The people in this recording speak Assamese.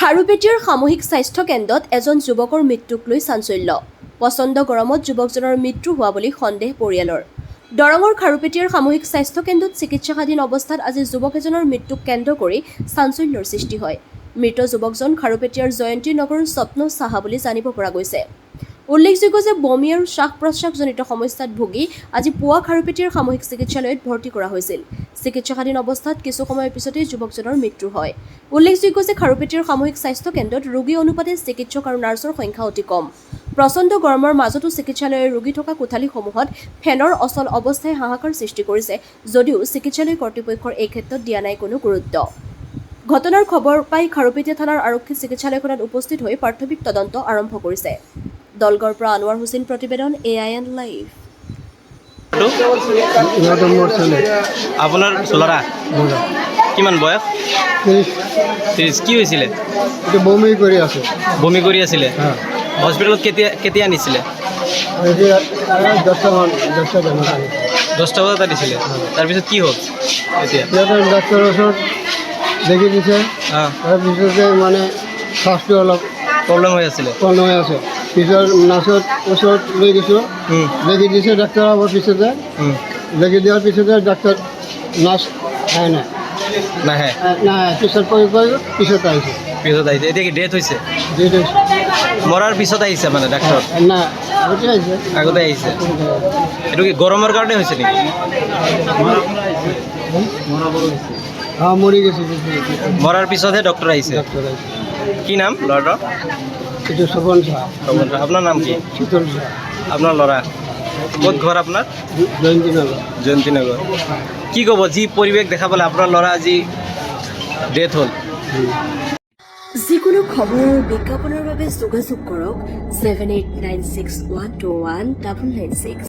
খাৰুপেটীয়াৰ সামূহিক স্বাস্থ্য কেন্দ্ৰত এজন যুৱকৰ মৃত্যুক লৈ চাঞ্চল্য। প্ৰচণ্ড গৰমত যুৱকজনৰ মৃত্যু হোৱা বুলি সন্দেহ পৰিয়ালৰ। দৰঙৰ খাৰুপেটীয়াৰ সামূহিক স্বাস্থ্য কেন্দ্ৰত চিকিৎসাধীন অৱস্থাত আজি যুৱক এজনৰ মৃত্যুক কেন্দ্ৰ কৰি চাঞ্চল্যৰ সৃষ্টি হয়। মৃত যুৱকজন খাৰুপেটীয়াৰ জয়ন্তী নগৰৰ স্বপ্ন সাহা বুলি জানিব পৰা গৈছে। উল্লেখযোগ্য যে বমি আৰু শ্বাস-প্ৰশ্বাসজনিত সমস্যাত ভুগি আজি পুৱা খাৰুপেটীয়াৰ সামূহিক চিকিৎসালয়ত ভৰ্তি কৰা হৈছিল। চিকিৎসাধীন অৱস্থাত কিছু সময়ৰ পিছতেই যুৱকজনৰ মৃত্যু হয়। উল্লেখযোগ্য যে খাৰুপেটীয়াৰ সামূহিক স্বাস্থ্য কেন্দ্ৰত ৰোগী অনুপাতে চিকিৎসক আৰু নাৰ্ছৰ সংখ্যা অতি কম। প্ৰচণ্ড গৰমৰ মাজতো চিকিৎসালয়ৰ ৰোগী থকা কোঠালিসমূহত ফেনৰ অচল অৱস্থাই হাহাকাৰ সৃষ্টি কৰিছে যদিও চিকিৎসালয় কৰ্তৃপক্ষৰ এই ক্ষেত্ৰত দিয়া নাই কোনো গুৰুত্ব। ঘটনাৰ খবৰ পাই খাৰুপেটীয়া থানাৰ আৰক্ষী চিকিৎসালয়খনত উপস্থিত হৈ প্ৰাথমিক তদন্ত আৰম্ভ কৰিছে। দলগড়ৰ পৰা আনোৱাৰ হুছেইন প্ৰতিবেদন AIN লাইভ। আপোনাৰ ল'ৰা কিমান বয়স? 30। কি হৈছিলে? বমি কৰি আছে। বমি কৰি আছিলে। হস্পিটেলত কেতিয়া আনিছিলে? 10টা বজাত আনিছিলে। তাৰপিছত কি হ'ল? এতিয়া ডাক্তৰৰ ওচৰত দেখি দিছে, তাৰপিছতে মানে শ্বাসটো অলপ প্ৰব্লেম হৈ আছিলে। পিছত নাৰ্ছৰ ওচৰত লৈ গৈছোঁ, দেখি দিছে ডাক্তৰ আমাৰ পিছতে। দেখি দিয়াৰ পিছতে ডাক্তৰ নাৰ্ছ নাহে পিছত আহিছে। এতিয়া কি ডেথ হৈছে? ডেথ হৈছে। মৰাৰ পিছত আহিছে মানে ডাক্তৰ? আগতে আহিছে। এইটো কি গৰমৰ কাৰণে হৈছে নেকি? মৰি গৈছে। মৰাৰ পিছতহে ডক্তৰ আহিছে। কি নাম ল'ৰাটোৰ? এইটো স্বপন সাহা। আপোনাৰ নাম কি? শীতল সাহা। আপোনাৰ ল'ৰা ক'ত ঘৰ আপোনাৰ? জয়ন্তী নগৰ। কি ক'ব যি পৰিৱেশ দেখা পালে আপোনাৰ ল'ৰা আজি ডেথ হ'ল? যিকোনো খবৰ আৰু বিজ্ঞাপনৰ বাবে যোগাযোগ কৰক 7896121996।